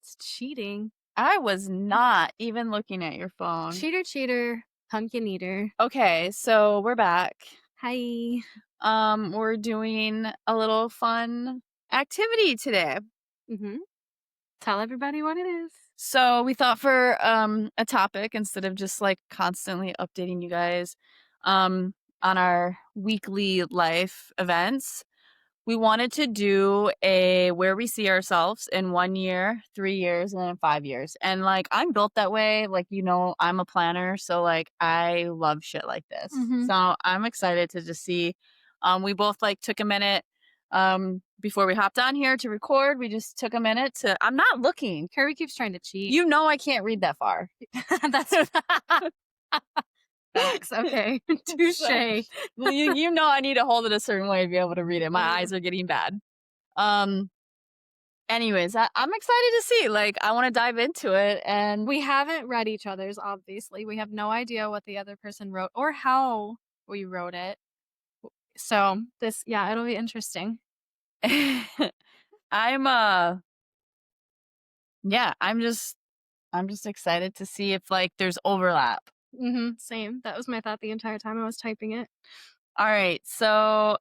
It's cheating. I was not even looking at your phone. Cheater, cheater, pumpkin eater. Okay, so we're back. Hi. We're doing a little fun activity today. Mm-hmm. Tell everybody what it is. So we thought for a topic instead of just like constantly updating you guys on our weekly life events. We wanted to do a where we see ourselves in 1 year, 3 years, and then 5 years. And like I'm built that way. Like, I'm a planner. So like I love shit like this. Mm-hmm. So I'm excited to just see. We both like took a minute before we hopped on here to record. We just took a minute to I'm not looking. Kirby keeps trying to cheat. You know I can't read that far. That's facts. Okay. Touche. Well, you know I need to hold it a certain way to be able to read it. My eyes are getting bad. Anyways, I'm excited to see. Like, I want to dive into it, and We haven't read each other's, obviously. We have no idea what the other person wrote or how we wrote it. So it'll be interesting. I'm yeah, I'm just excited to see if like there's overlap. Mm-hmm. Same. That was my thought the entire time I was typing it. All right, so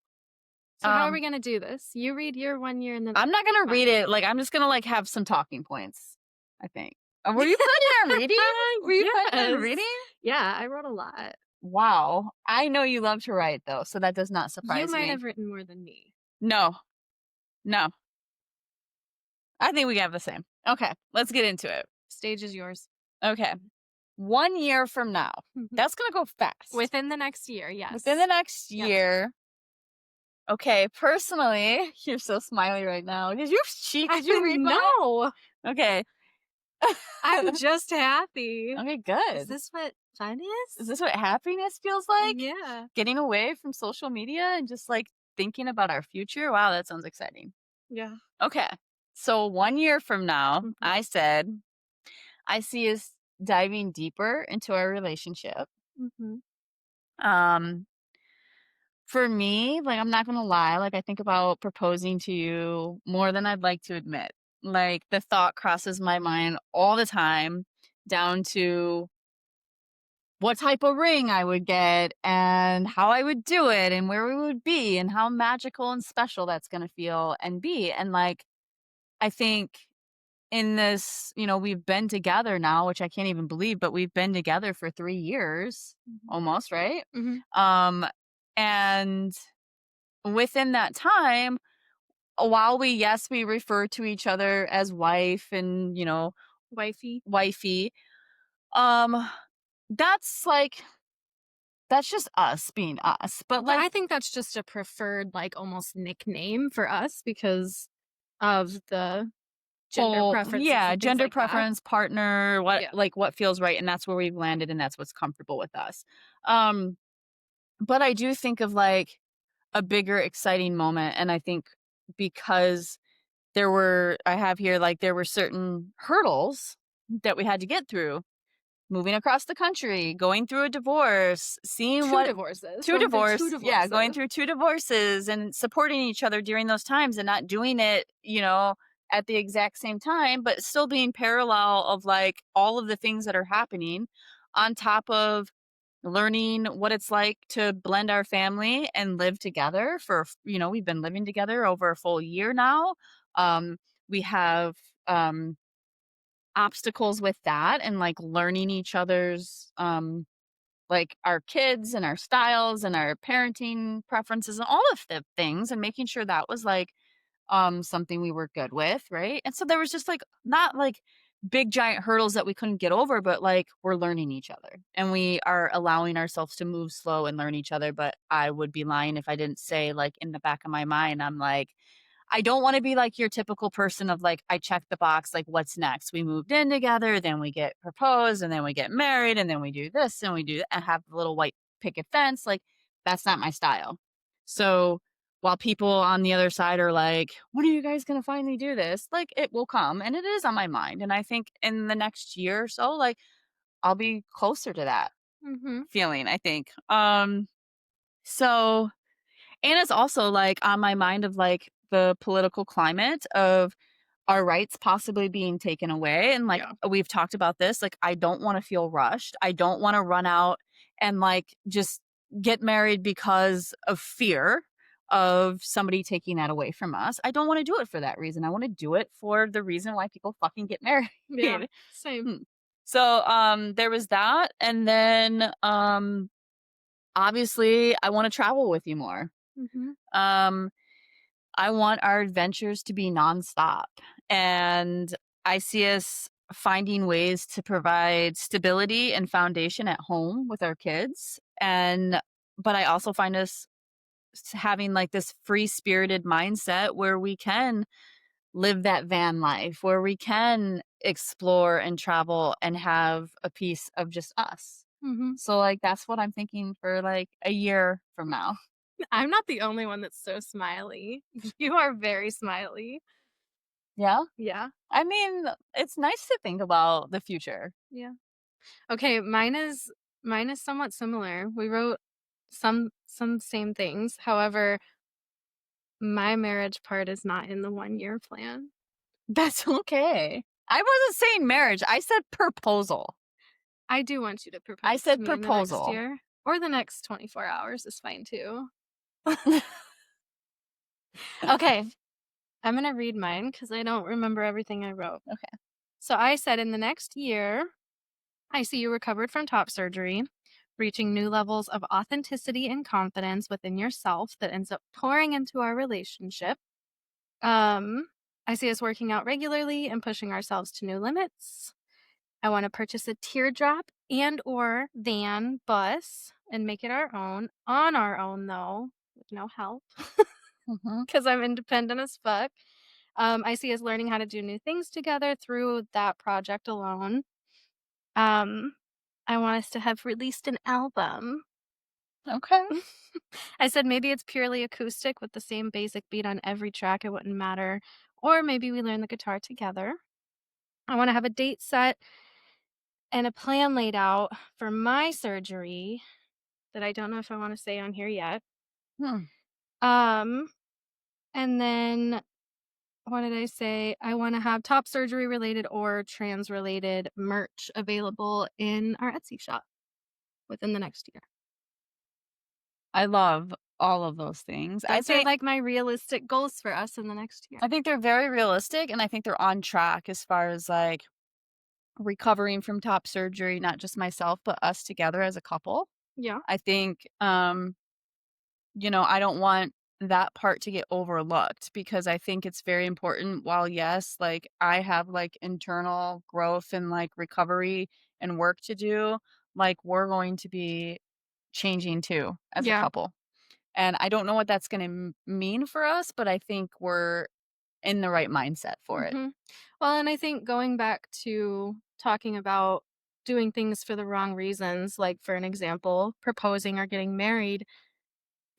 So how are we gonna do this? You read your 1 year and then I'm not gonna read it. Like, I'm just gonna like have some talking points. I think. Were you planning on reading? Were you planning on Yes. reading? Yeah, I wrote a lot. Wow, I know you love to write though, so that does not surprise You might me. have written more than me. No, no, I think we have the same. Okay, let's get into it. Stage is yours. Okay. 1 year from now. Mhm. That's gonna go fast. Within the next year, yes. Within the next Yep. year. Okay, personally, you're so smiley right now. Did you read mine? No, Okay. I'm just happy. Okay, Is good. this what fun Is is? this what happiness feels like? Yeah. Getting away from social media and just like thinking about our future? Wow, that sounds exciting. Yeah. Okay. So 1 year from now, Mhm. I said I see us diving deeper into our relationship. Mhm. Um For me, like, I'm not gonna lie, like, I think about proposing to you more than I'd like to admit. Like, the thought crosses my mind all the time, down to what type of ring I would get and how I would do it and where we would be and how magical and special that's gonna feel and be. And, like, I think in this, we've been together now, which I can't even believe, but we've been together for 3 years Mhm. almost, right? Mhm. Um, and within that time, while we refer to each other as wife and, Wifey. wifey, um, that's like, that's just us being us. But But like, I think that's just a preferred, like, almost nickname for us because of the gender preferences yeah, and things gender like that. preference, partner, what, Yeah. like what feels right. And that's where we've landed and that's what's comfortable with us. Um, but I do think of like a bigger, exciting moment. And I think because I have here, like, there were certain hurdles that we had to get through. Moving across the country, going through a divorce, seeing 2 what divorces. 2 Going through 2 divorce yeah, going divorces. through 2 divorces and supporting each other during those times and not doing it, at the exact same time, but still being parallel of, like, all of the things that are happening on top of learning what it's like to blend our family and live together we've been living together over a full year now. We have, obstacles with that and, like, learning each other's, like, our kids and our styles and our parenting preferences and all of the things and making sure that was, like, something we were good with, right? And so there was just, like, not, like, big giant hurdles that we couldn't get over, but, like, we're learning each other, and we are allowing ourselves to move slow and learn each other, but I would be lying if I didn't say, like, in the back of my mind, I'm like, I don't wanna be like your typical person of, like, I check the box, like, what's next? We moved in together, then we get proposed, and then we get married, and then we do this, and we do and have the little white picket fence, like, that's not my style. So, while people on the other side are like, "When are you guys gonna finally do this?" Like, it will come, and it is on my mind, and I think in the next year or so, like, I'll be closer to that Mhm. feeling, I think. So and it's also, like, on my mind of, like, the political climate of our rights possibly being taken away, and, like, Yeah. we've talked about this, like, I don't wanna feel rushed. I don't wanna run out and, like, just get married because of fear of somebody taking that away from us. I don't wanna do it for that reason. I wanna do it for the reason why people fucking get married. Yeah. Same. Hmm. So, there was that, and then, obviously, I wanna travel with you more. Mhm. Um I want our adventures to be nonstop. And I see us finding ways to provide stability and foundation at home with our kids. But I also find us having like this free spirited mindset where we can live that van life, where we can explore and travel and have a piece of just us. Mhm. So, like, that's what I'm thinking for like a year from now. I'm not the only one that's so smiley. You are very smiley. Yeah. Yeah. I mean, it's nice to think about the future. Yeah. Okay, mine is somewhat similar. We wrote some same things. However, my marriage part is not in the 1-year plan. That's okay. I wasn't saying marriage, I said proposal. I do want you to I propose to said me in the next proposal. year, or the next 24 hours is fine too. Okay, I'm gonna read mine because I don't remember everything I wrote. Okay. So I said, in the next year, I see you recovered from top surgery, reaching new levels of authenticity and confidence within yourself that ends up pouring into our relationship. Um, I see us working out regularly and pushing ourselves to new limits. I want to purchase a teardrop and or van bus and make it our own, on our own though, with no help, Mhm. because I'm independent as fuck. I see us learning how to do new things together through that project alone. Um, I want us to have released an album. Okay. I said maybe it's purely acoustic with the same basic beat on every track, it wouldn't matter. Or maybe we learn the guitar together. I want to have a date set and a plan laid out for my surgery that I don't know if I want to say on here yet. Hmm. Um, and then what did I say? I want to have top surgery related or trans related merch available in our Etsy shop within the next year. I love all of those things. Those are like my realistic goals for us in the next year. I think they're very realistic, and I think they're on track as far as, like, recovering from top surgery, not just myself, but us together as a couple. Yeah. I think, I don't want that part to get overlooked because I think it's very important. While, yes, like I have like internal growth and like recovery and work to do, like we're going to be changing too as a Yeah. couple. And I don't know what that's going to mean for us, but I think we're in the right mindset for it. Mhm. Well, and I think going back to talking about doing things for the wrong reasons, like for an example, proposing or getting married,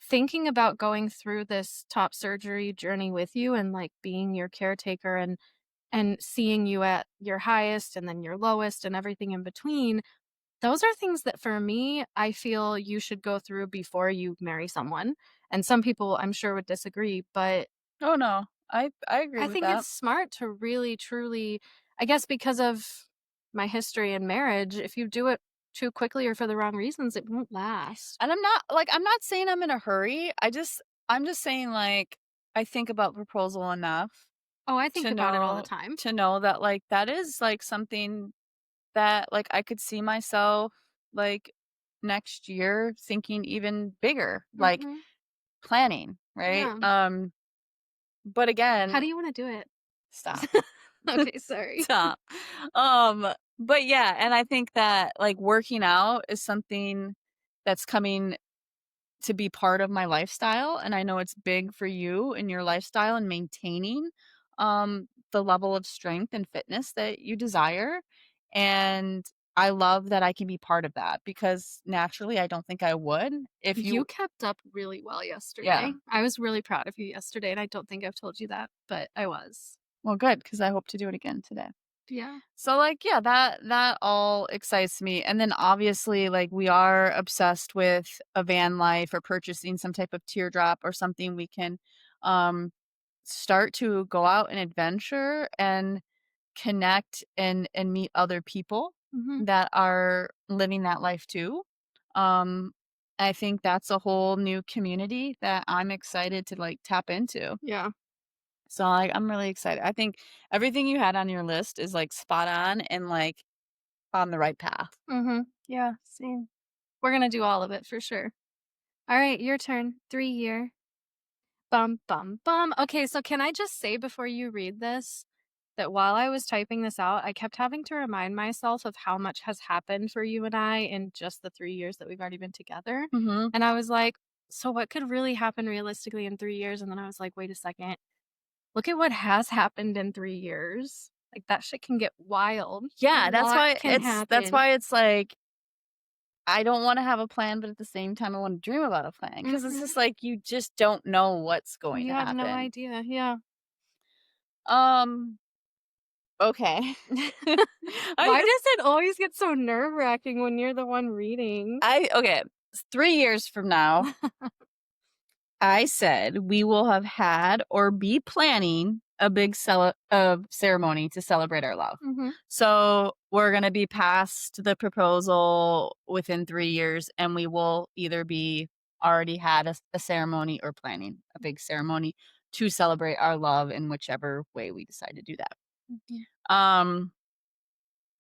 thinking about going through this top surgery journey with you and like being your caretaker and seeing you at your highest and then your lowest and everything in between, those are things that for me, I feel you should go through before you marry someone. And some people I'm sure would disagree, but Oh no, I agree I with think that. it's smart to really truly, I guess because of my history in marriage, if you do it too quickly or for the wrong reasons, it won't last. And I'm not saying I'm in a hurry. I'm just saying like I think about proposal enough Oh, I think To about it all the know time. to know that, like, that is, like, something that, like, I could see myself, like, next year thinking even bigger, like, Mhm. planning, right? Yeah. But How again do you wanna do it? stop. Okay, sorry. Stop. But yeah, and I think that, like, working out is something that's coming to be part of my lifestyle, and I know it's big for you in your lifestyle and maintaining, the level of strength and fitness that you desire, and I love that I can be part of that because naturally, I don't think I would if You you kept up really well yeah. yesterday. I was really proud of you yesterday, and I don't think I've told you that, but I was. Well, good because I hope to do it again today. Yeah. So, like, yeah, that all excites me, and then obviously, like, we are obsessed with a van life or purchasing some type of teardrop or something we can, um start to go out and adventure and connect and meet other people Mhm. that are living that life too. Um, I think that's a whole new community that I'm excited to like tap into. Yeah. So I'm really excited. I think everything you had on your list is like spot on and like on the right path. Mhm. Yeah, same. We're gonna do all of it for sure. Alright, your turn. 3-year. Bum, bum, bum. Okay, so can I just say before you read this, that while I was typing this out, I kept having to remind myself of how much has happened for you and I in just the 3 years that we've already been together, Mhm. and I was like, "So what could really happen realistically in 3 years?" And then I was like, "Wait a second. Look at what has happened in 3 years." Like, that shit can get wild. A Yeah, lot can that's happen. why it's like I don't wanna have a plan, but at the same time, I wanna dream about a plan because it's Mhm. just like you just don't know what's going You to have no happen. idea, yeah. Okay. Why I does it always get so nerve-wracking when you're the one reading? I okay, 3 years from now, I said we will have had or be planning a big ceremony to celebrate our love. Mhm, So, we're gonna be past the proposal within 3 years, and we will either be already had a ceremony or planning a big ceremony to celebrate our love in whichever way we decide to do that. mhm. Um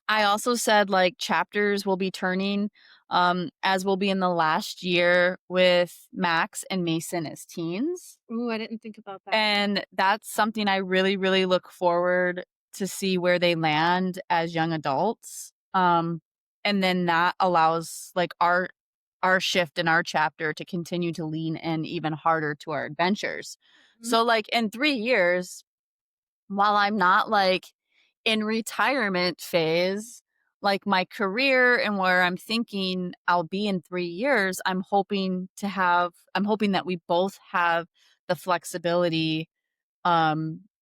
I also said, like, chapters will be turning, as we'll be in the last year with Max and Mason as teens, Ooh, I didn't think about that. and that's something I really, really look forward to see where they land as young adults, and then that allows, like, our shift in our chapter to continue to lean in even harder to our adventures. Mhm, So, like, in 3 years while I'm not, like, in retirement phase, like, my career and where I'm thinking I'll be in 3 years, I'm hoping that we both have the flexibility,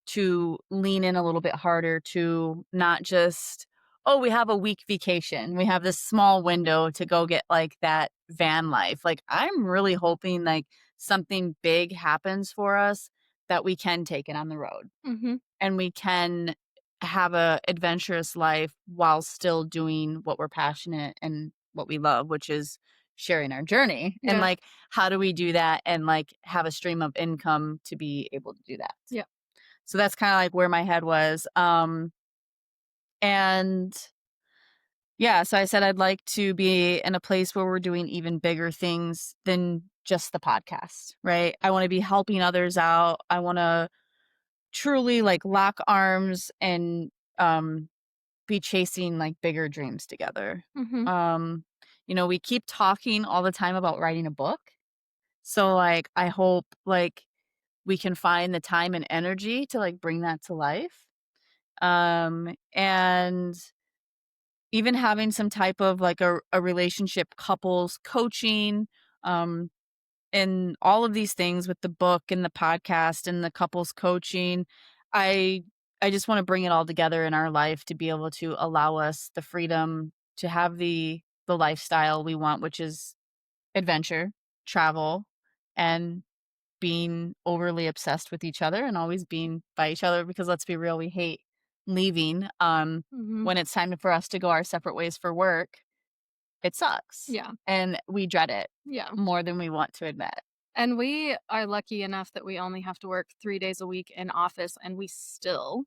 to lean in a little bit harder to not just, "Oh, we have a week vacation. We have this small window to go get, like, that van life." Like, I'm really hoping, like, something big happens for us that we can take it on the road mhm. and we can have a adventurous life while still doing what we're passionate and what we love, which is sharing our journey. And Yeah, like, how do we do that and like have a stream of income to be able to do that? yeah. So that's kind of like where my head was. And yeah, so I said I'd like to be in a place where we're doing even bigger things than just the podcast, right? I want to be helping others out. I want to truly like lock arms and um be chasing like bigger dreams together. Mhm, Um we keep talking all the time about writing a book. So like I hope like we can find the time and energy to like bring that to life. And even having some type of like a relationship couples coaching um and all of these things with the book and the podcast and the couples coaching, I I just want to bring it all together in our life to be able to allow us the freedom to have the lifestyle we want, which is adventure, travel, and being overly obsessed with each other and always being by each other because let's be real, we hate leaving mhm. when it's time for us to go our separate ways for work. It sucks Yeah, and we dread it yeah. more than we want to admit. And we are lucky enough that we only have to work 3 days a week in office, and we still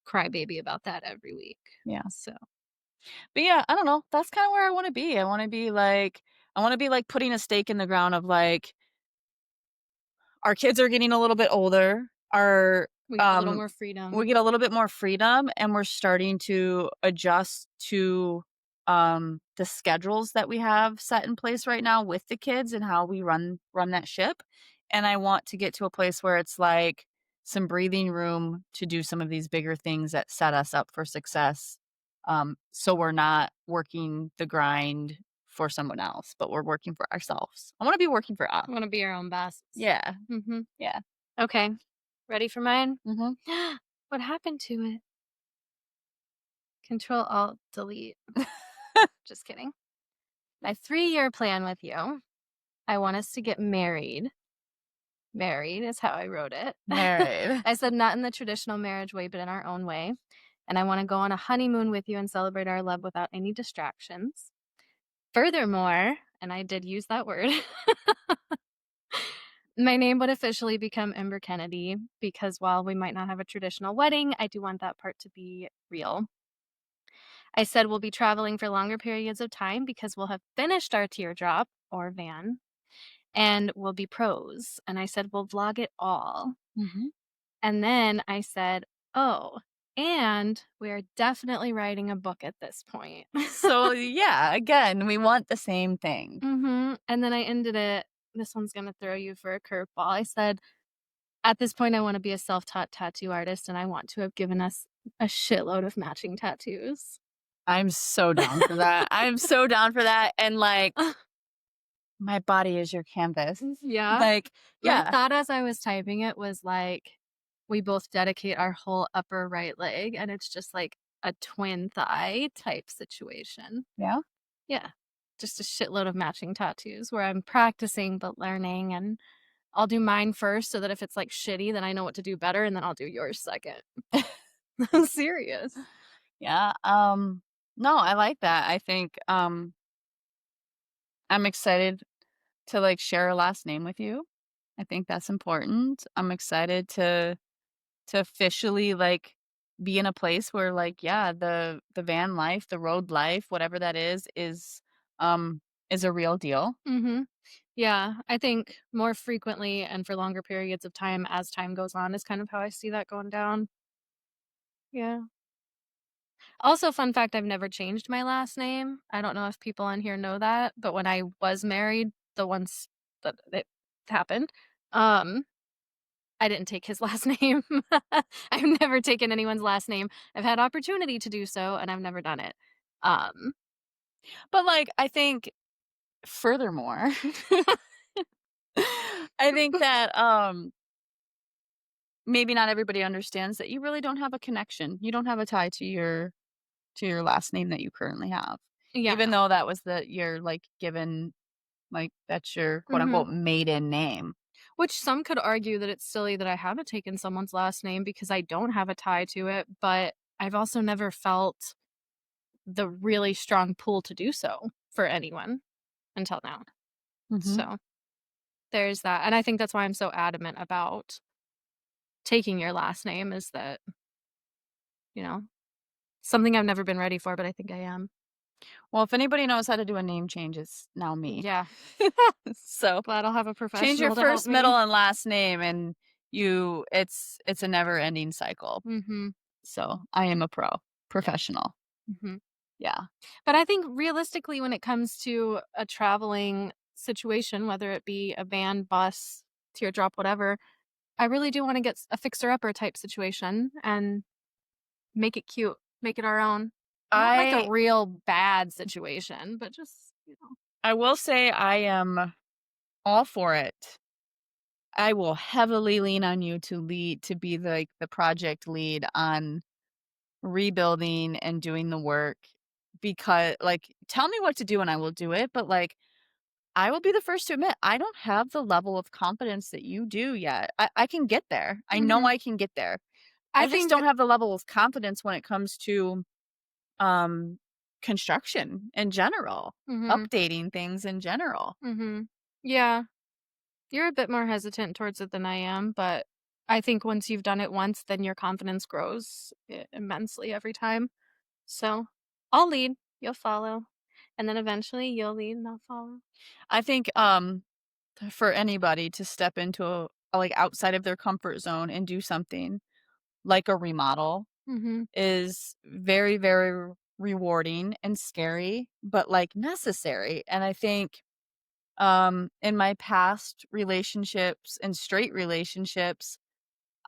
cry baby about that every week. Yeah. So But yeah, I don't know. That's kind of where I want to be. I want to be like putting a stake in the ground of like our kids are getting a little bit older. Our we get a little um more we freedom. get a little bit more freedom and we're starting to adjust to the schedules that we have set in place right now with the kids and how we run that ship. And I want to get to a place where it's like some breathing room to do some of these bigger things that set us up for success. So we're not working the grind for someone else, but we're working for ourselves. I want to be working for us. We wanna be our own bosses. Yeah. Mhm. Yeah. Okay. Ready for mine? Mhm. What happened to it? Control Alt Delete. Just kidding. My 3-year plan with you, I want us to get married Married is how I wrote it. Married. I said, "Not in the traditional marriage way, but in our own way, and I wanna go on a honeymoon with you and celebrate our love without any distractions. Furthermore," and I did use that word, "my name would officially become Ember Kennedy because while we might not have a traditional wedding, I do want that part to be real." I said, "We'll be traveling for longer periods of time because we'll have finished our teardrop or van, and we'll be pros." And I said, "We'll vlog it all." Mhm. And then I said, "Oh, and we're definitely writing a book at this point." So, yeah, again, we want the same thing. Mhm, and then I ended it, this one's gonna throw you for a curveball. I said, "At this point, I wanna be a self-taught tattoo artist, and I want to have given us a shitload of matching tattoos." I'm so down for that. I'm so down for that, and, like, my body is your canvas. Yeah. Like, My yeah, thought as I was typing it was like, we both dedicate our whole upper right leg, and it's just like a twin thigh type situation. yeah. Yeah. Just a shitload of matching tattoos where I'm practicing but learning, and I'll do mine first so that if it's, like, shitty, then I know what to do better, and then I'll do yours second. I'm serious. Yeah, no, I like that. I think, I'm excited to, like, share a last name with you. I think that's important. I'm excited to officially, like, be in a place where, like, yeah, the van life, the road life, whatever that um, is a real deal. Mhm. Yeah, I think more frequently and for longer periods of time as time goes on is kind of how I see that going down. Yeah. Also, fun fact, I've never changed my last name. I don't know if people on here know that, but when I was married, the ones that it happened, um, I didn't take his last name. I've never taken anyone's last name. I've had opportunity to do so, and I've never done it. Um, But, like, I think furthermore, I think that, maybe not everybody understands that you really don't have a connection. You don't have a tie to your last name that you currently have. yeah, Even no. though that was your, like, given like, that's your quote, Mhm. unquote, "maiden name." Which some could argue that it's silly that I haven't taken someone's last name because I don't have a tie to it, but I've also never felt the really strong pull to do so for anyone until now. Mhm. So, there's that, and I think that's why I'm so adamant about taking your last name is that, you know, something I've never been ready for, but I think I am. Well, if anybody knows how to do a name change, it's now me. Yeah, So, glad I'll have a change your professional to help first, middle, me. and last name, and it's a never-ending cycle. Mhm, So, I am a professional. mhm. Yeah. But I think realistically, when it comes to a traveling situation, whether it be a van, bus, teardrop, whatever, I really do wanna get a fixer-upper type situation and make it cute, make it our own. Not like a I real bad situation, but just, you know. I will say I am all for it. I will heavily lean on you to be, like, the project lead on rebuilding and doing the work because like, tell me what to do and I will do it, but, like, I will be the first to admit, I don't have the level of confidence that you do yet. I can get there. I know Mhm. I can get there. I I just think don't have the level of confidence when it comes to, um, construction in general, Mhm, updating things in general. mhm. Yeah. You're a bit more hesitant towards it than I am, but I think once you've done it once, then your confidence grows immensely every time. So I'll lead, you'll follow, and then eventually you'll lead and I'll follow. I think, for anybody to step into like, outside of their comfort zone and do something like a remodel Mhm, is very, very rewarding and scary, but, like, necessary, and I think, in my past relationships and straight relationships,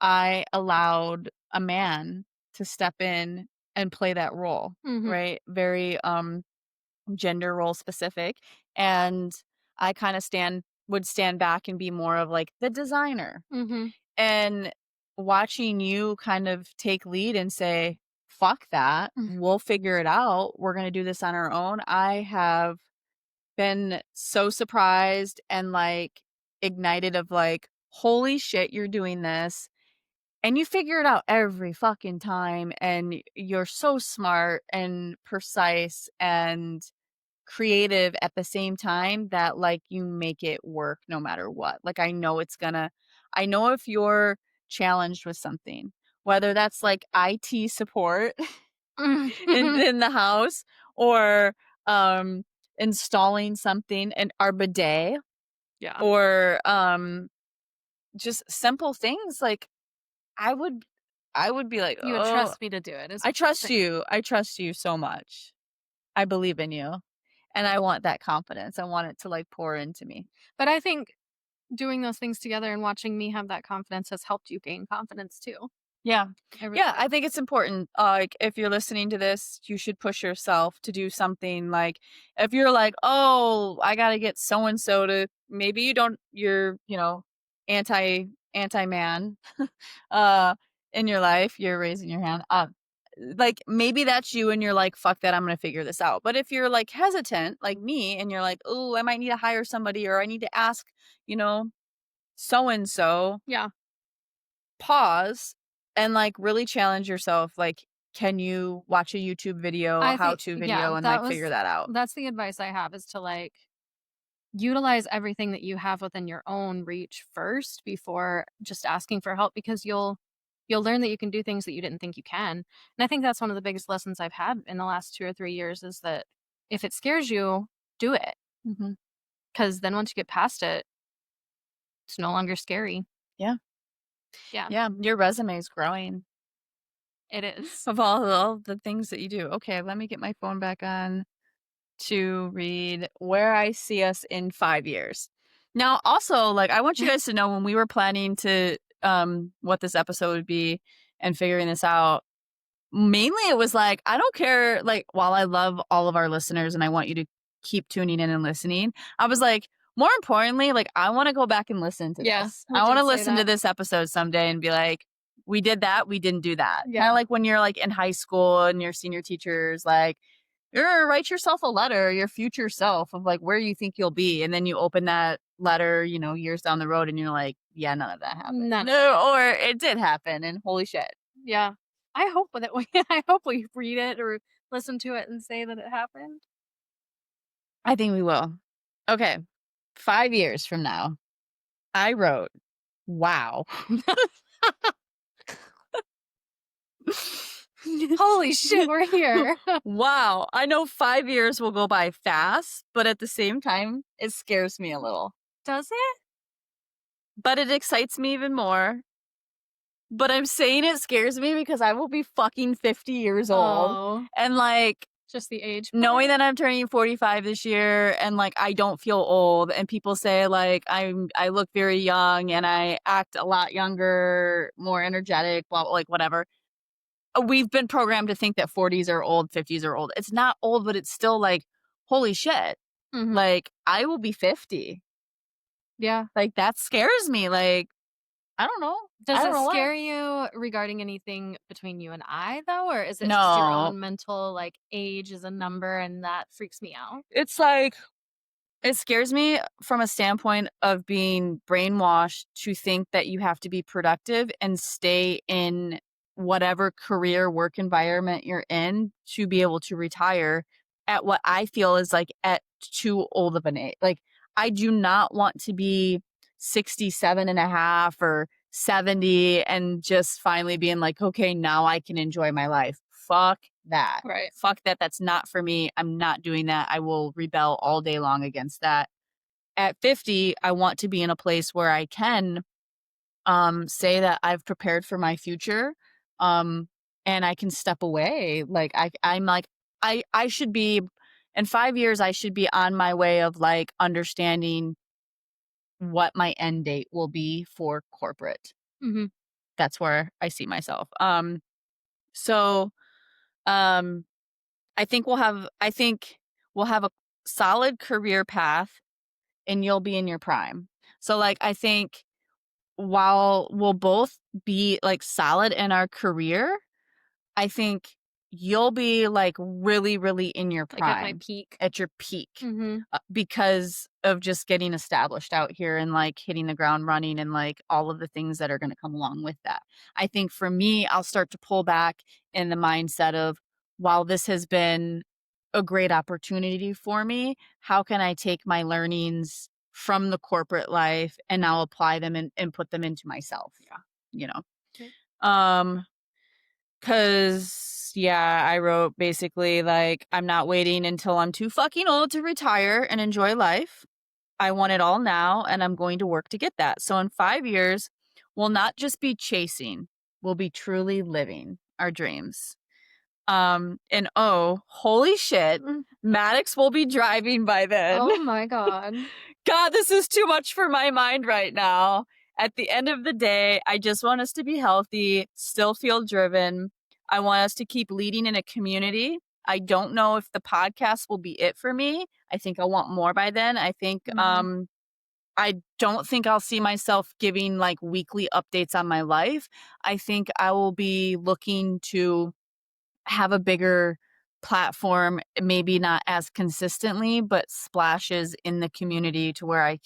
I allowed a man to step in and play that role, mhm, right? Very, gender role specific, and I kinda would stand back and be more of, like, the designer. mhm, And watching you kind of take lead and say, "Fuck that. mm, We'll figure it out. We're gonna do this on our own." I have been so surprised and, like, ignited of, like, holy shit, you're doing this. And you figure it out every fucking time. And you're so smart and precise and creative at the same time that, like, you make it work no matter what. Like, I know if you're challenged with something, whether that's like IT support in the house or um installing something in our bidet Yeah. or just simple things like I would I would be like, You would "Oh, trust me to do it is I what you're trust saying. you. I trust you so much. I believe in you." And I want that confidence. I want it to like pour into me. But I think doing those things together and watching me have that confidence has helped you gain confidence too. Yeah. I really Yeah, do. I think it's important. Like, if you're listening to this, you should push yourself to do something. Like, if you're like, oh, I got to get so and so to, maybe you don't, you're, anti man, uh, in your life, you're raising your hand. Like, maybe that's you and you're like, fuck that, I'm going to figure this out. But if you're like hesitant, like me, and you're like, oh, I might need to hire somebody or I need to ask, you know, so and so, Yeah. pause and, like, really challenge yourself, like, can you watch a YouTube video, I think how-to yeah, video, and, like, figure that out? that's the advice I have is to, like, utilize everything that you have within your own reach first before just asking for help because you'll learn that you can do things that you didn't think you can. And I think that's one of the biggest lessons I've had in the last 2 or 3 years is that if it scares you, do it. Mhm. Because then once you get past it, it's no longer scary. Yeah. Yeah, Yeah, your resume is growing it is. of all the things that you do. Okay, let me get my phone back on to read where I see us in 5 years. Now, also, like, I want you guys to know when we were planning to, what this episode would be and figuring this out. Mainly, it was like, I don't care, like, while I love all of our listeners and I want you to keep tuning in and listening, I was like, more importantly, like, I wanna go back and listen to Yeah, this. we I wanna did say listen to that. this episode someday and be like, "We did that, we didn't do that." Kinda Yeah. like when you're, like, in high school and your senior teachers, like, you're write yourself a letter, your future self of, like, where you think you'll be, and then you open that letter, years down the road, and you're like, "Yeah, none of that happened." None of it. No, or it did happen, and holy shit. Yeah. I hope that we I hope we read it or listen to it and say that it happened. I think we will. Okay. 5 years from now, I wrote, "Wow." Holy shit, we're here. Wow. I know 5 years will go by fast, but at the same time, it scares me a little. Does it? But it excites me even more. But I'm saying it scares me because I will be fucking 50 years old, Oh, and, like, just the age knowing part? that I'm turning 45 this year and, like, I don't feel old and people say, like, I look very young and I act a lot younger, more energetic, blah, like, whatever. We've been programmed to think that 40s are old, 50s are old. It's not old, but it's still like, holy shit. Mhm. Like, I will be 50. Yeah. Like, that scares me. Like, I don't know. I Does don't it know why. scare you regarding anything between you and I, though, or is it just your No. own mental, like, age is a number and that freaks me out? It's like it scares me from a standpoint of being brainwashed to think that you have to be productive and stay in whatever career work environment you're in to be able to retire at what I feel is like at too old of an age. Like, I do not want to be 67 and a half or 70 and just finally being like, okay, now I can enjoy my life. Fuck that. Right. Fuck that. That's not for me. I'm not doing that. I will rebel all day long against that. At 50, I want to be in a place where I can say that I've prepared for my future. Um and I can step away. Like I'm like I should be in 5 years I should be on my way of like understanding what my end date will be for corporate. Mhm. That's where I see myself. So um I think we'll have a solid career path and you'll be in your prime. So like I think while we'll both be like solid in our career, I think you'll be, like, really, really in your Like, at my prime, peak. at your peak, Mhm. because of just getting established out here and, like, hitting the ground running and, like, all of the things that are gonna come along with that. I think for me, I'll start to pull back in the mindset of, while this has been a great opportunity for me, how can I take my learnings from the corporate life and now apply them and put them into myself, Yeah. you know? Right. Um 'Cause, yeah, I wrote basically, like, "I'm not waiting until I'm too fucking old to retire and enjoy life. I want it all now, and I'm going to work to get that." So in 5 years, we'll not just be chasing, we'll be truly living our dreams. And, oh, holy shit, Mm. Maddox will be driving by then. Oh my god. God, this is too much for my mind right now. At the end of the day, I just want us to be healthy, still feel driven. I want us to keep leading in a community. I don't know if the podcast will be it for me. I think I want more by then. I think Mhm. I don't think I'll see myself giving like weekly updates on my life. I think I will be looking to have a bigger platform, maybe not as consistently, but splashes in the community to where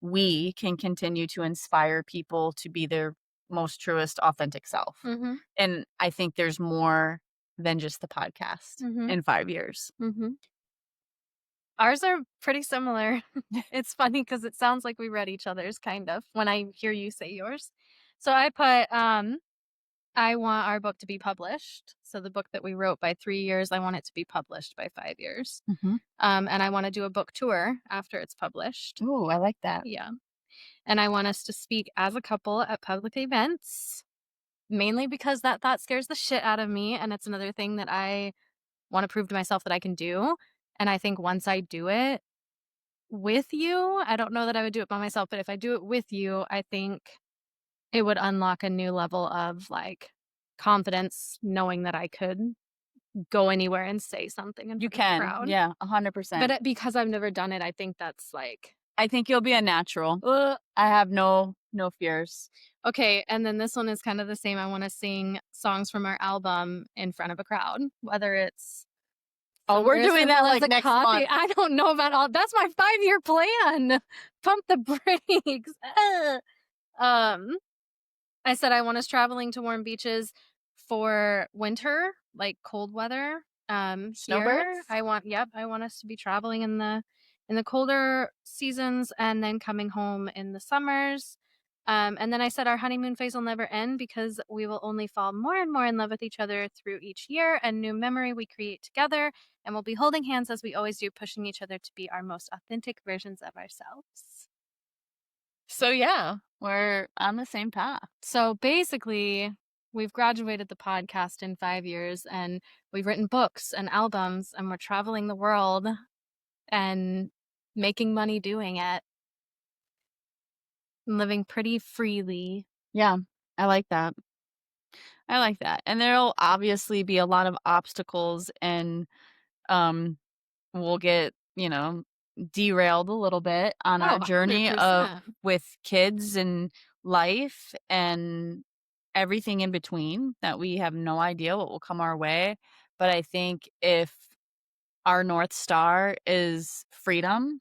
we can continue to inspire people to be their most truest authentic self. Mhm. And I think there's more than just the podcast Mhm. in 5 years. Mhm. Ours are pretty similar. It's funny because it sounds like we read each other's kind of when I hear you say yours. So I put, I want our book to be published. So the book that we wrote by 3 years, I want it to be published by 5 years. Mhm. And I wanna do a book tour after it's published. Ooh, I like that. Yeah. And I want us to speak as a couple at public events, mainly because that thought scares the shit out of me, and it's another thing that I wanna prove to myself that I can do. And I think once I do it with you, I don't know that I would do it by myself, but if I do it with you, I think it would unlock a new level of, like, confidence knowing that I could go anywhere and say something in You front of a can. crowd. Yeah, But, 100%. because I've never done it, I think that's, like, I think you'll be a natural. ugh. I have no fears. Okay, and then this one is kind of the same. I wanna sing songs from our album in front of a crowd, whether it's Oh, we're somewhere as doing simple that as like a next coffee. month. I don't know about all that's my five-year plan. Pump the brakes. Ugh. Um I said I want us traveling to warm beaches for winter, like cold weather. Here, Snowbirds? I want us to be traveling in the colder seasons and then coming home in the summers. And then I said our honeymoon phase will never end because we will only fall more and more in love with each other through each year and new memory we create together. And we'll be holding hands as we always do, pushing each other to be our most authentic versions of ourselves. So, yeah, we're on the same path. So basically, we've graduated the podcast in 5 years and we've written books and albums and we're traveling the world and making money doing it and living pretty freely. Yeah, I like that. I like that. And there'll obviously be a lot of obstacles and um we'll get, derailed a little bit on Oh, our journey of 100%. with kids and life and everything in between that we have no idea what will come our way. But I think if our North Star is freedom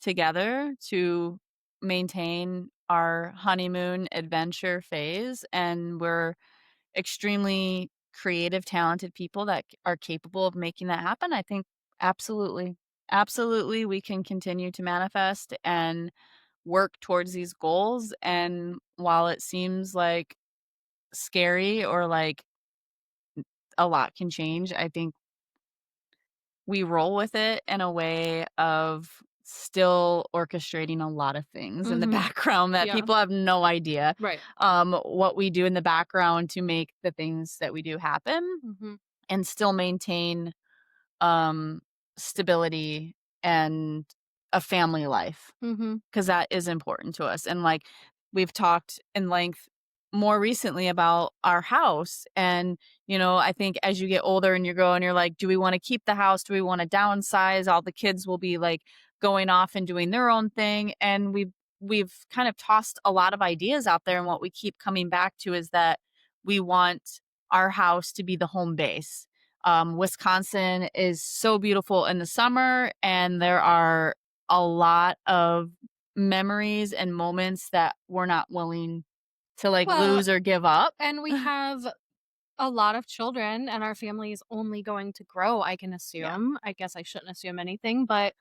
together to maintain our honeymoon adventure phase, and we're extremely creative, talented people that are capable of making that happen. I think absolutely, absolutely, we can continue to manifest and work towards these goals. And while it seems like scary or like a lot can change, I think we roll with it in a way of still orchestrating a lot of things in the Mhm. background that Yeah. people have no idea Right. what we do in the background to make the things that we do happen Mhm. and still maintain um, stability and a family life. Mhm. 'Cause that is important to us, and, like, we've talked in length more recently about our house, and, I think as you get older and you're like, "Do we wanna keep the house? Do we wanna downsize?" All the kids will be, like, going off and doing their own thing, and we've kind of tossed a lot of ideas out there, and what we keep coming back to is that we want our house to be the home base. Wisconsin is so beautiful in the summer, and there are a lot of memories and moments that we're not willing to, like, Well, lose or give up. and we have a lot of children, and our family is only going to grow, I can Yeah. assume. I guess I shouldn't assume anything, but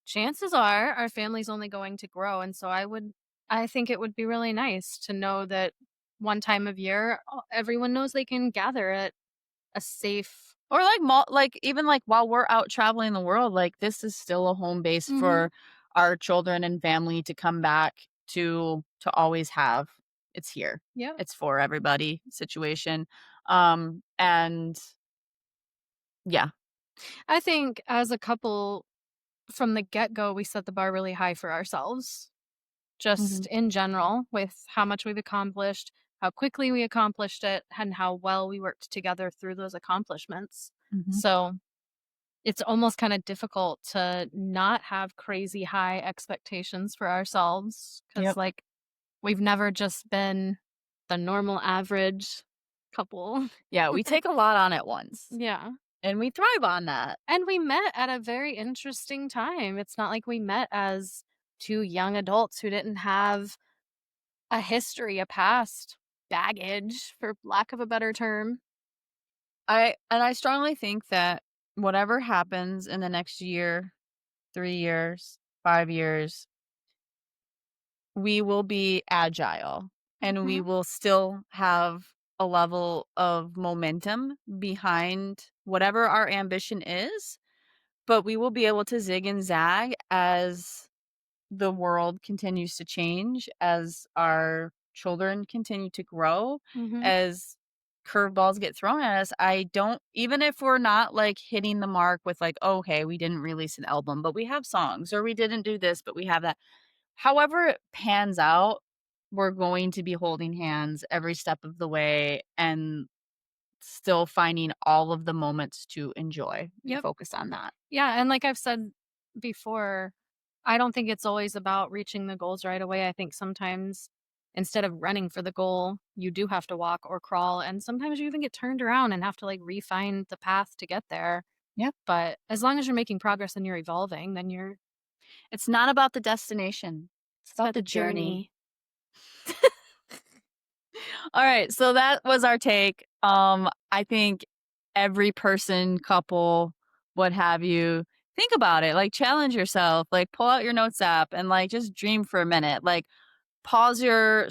chances are our family's only going to grow, and so I think it would be really nice to know that one time of year, everyone knows they can gather at a safe. Or, like, even, like, while we're out traveling the world, like, this is still a home base Mhm. for our children and family to come back to always have. It's here. Yep. It's for everybody situation. And yeah. I think as a couple, from the get-go, we set the bar really high for ourselves, just Mhm, in general, with how much we've accomplished, how quickly we accomplished it, and how well we worked together through those accomplishments. mhm. So, it's almost kinda difficult to not have crazy high expectations for ourselves, because Yep. like, we've never just been the normal average couple. Yeah, we take a lot on at once, Yeah. and we thrive on that. And we met at a very interesting time. It's not like we met as 2 young adults who didn't have a history, a past, baggage, for lack of a better term. I strongly think that whatever happens in the next year, 3 years, 5 years, we will be agile, and we Mhm, will still have a level of momentum behind whatever our ambition is, but we will be able to zig and zag as the world continues to change, as our children continue to grow, mhm. as curveballs get thrown at us. I don't, even if we're not, like, hitting the mark with, like, "Okay, we didn't release an album, but we have songs," or "We didn't do this, but we have that." However it pans out, we're going to be holding hands every step of the way and still finding all of the moments to enjoy and Yep. focus on that. Yeah, and like I've said before, I don't think it's always about reaching the goals right away. I think sometimes instead of running for the goal, you do have to walk or crawl, and sometimes you even get turned around and have to, like, refine the path to get there. Yeah. But as long as you're making progress and you're evolving, then It's not about the destination. It's it's about about the the journey. journey. All right, so that was our take. I think every person, couple, what have you, think about it. Like, challenge yourself. Like, pull out your notes app and, like, just dream for a minute. Like, pause your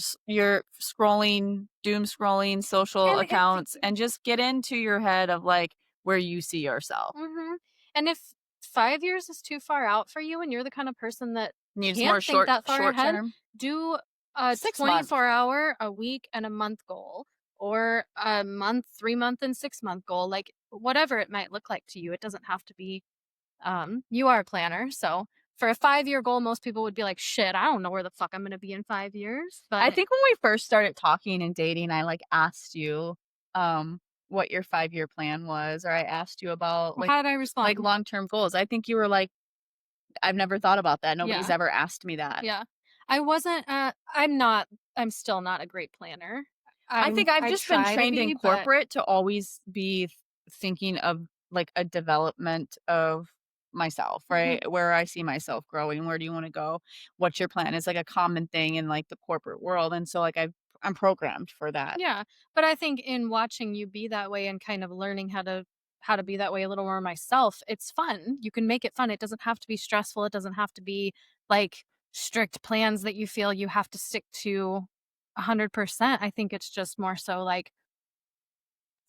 scrolling, doom scrolling social And if accounts, and just get into your head of, like, where you see yourself. Mhm. And if 5 years is too far out for you and you're the kind of person that Needs more can't think that far short ahead, term. do a 6 month. 24-hour, a week, and a month goal, or a month, 3-month, and 6-month goal, like, whatever it might look like to you. It doesn't have to be, you are a planner, so for a 5-year goal, most people would be like, "Shit, I don't know where the fuck I'm gonna be in 5 years," I but think when we first started talking and dating, I, like, asked you, what your 5-year plan was, or I asked you about, how did I like, respond? long-term goals. I think you were like, "I've never thought about that. Nobody's Yeah. ever asked me that." Yeah. I wasn't, I'm not I'm still not a great planner. I think I've I just been try to trained in be, but corporate to always be thinking of, like, a development of myself, mhm. right? Where I see myself growing, where do you wanna go? What's your plan? Is, like, a common thing in, like, the corporate world, and so, like, I'm programmed for that. Yeah, but I think in watching you be that way and kind of learning how to be that way a little more myself, it's fun. You can make it fun. It doesn't have to be stressful. It doesn't have to be like strict plans that you feel you have to stick to 100%. I think it's just more so like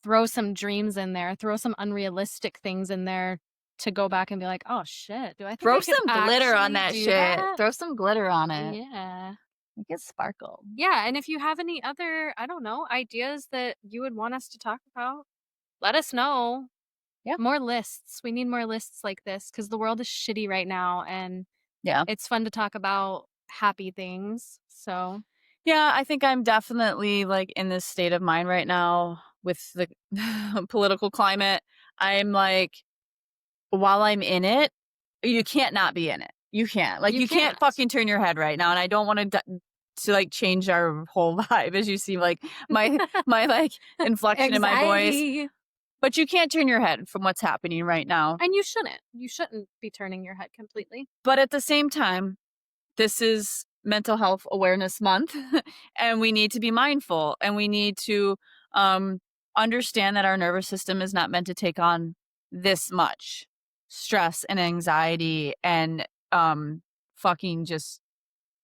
throw some dreams in there, throw some unrealistic things in there to go back and be like, "Oh shit, do I think Throw I could some glitter on actually that do shit. that?" Throw some glitter on it. Yeah. Make it sparkle. Yeah, and if you have any other, I don't know, ideas that you would want us to talk about, let us know. Yeah. More lists. We need more lists like this because the world is shitty right now, and Yeah. it's fun to talk about happy things. So, Yeah, I think I'm definitely, like, in this state of mind right now with the political climate. I'm like, while I'm in it, you can't not be in it. You can't. Like, you you can't can't. fucking turn your head right now, and I don't wanna to, like, change our whole vibe as you see, like, my, like, inflection in my voice. Anxiety. But you can't turn your head from what's happening right now. And you shouldn't. You shouldn't be turning your head completely. But at the same time, this is Mental Health Awareness Month, and we need to be mindful and we need to um, understand that our nervous system is not meant to take on this much stress and anxiety and fucking just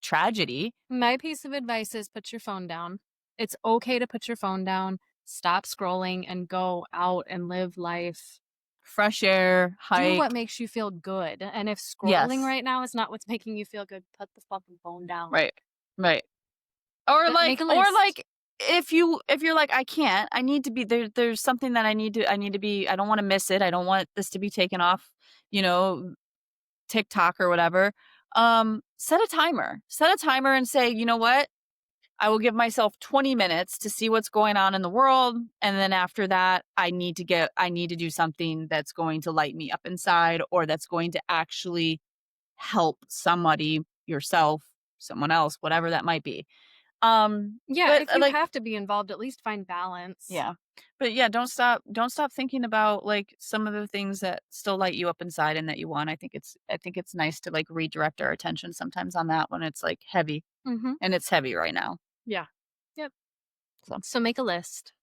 tragedy. My piece of advice is put your phone down. It's okay to put your phone down, stop scrolling, and go out and live life. Fresh air, Do what hike. makes you feel good. And if scrolling Yes, right now is not what's making you feel good, put the fucking phone down. right, right. Or But make like a or list. like if you're like, "I can't, I need to be there's something that I need to be I don't wanna miss it, I don't want this to be taken off, you know, TikTok or whatever." Set a timer. Set a timer and say, "You know what? I will give myself 20 minutes to see what's going on in the world, and then after that, I need to do something that's going to light me up inside or that's going to actually help somebody, yourself, someone else, whatever that might be." Yeah, But, if you like have to be involved, at least find balance. yeah. But, yeah, don't stop thinking about, like, some of the things that still light you up inside and that you want. I think it's nice to, like, redirect our attention sometimes on that when it's, like, heavy, Mhm. and it's heavy right now, Yeah. Yep. so So make a list.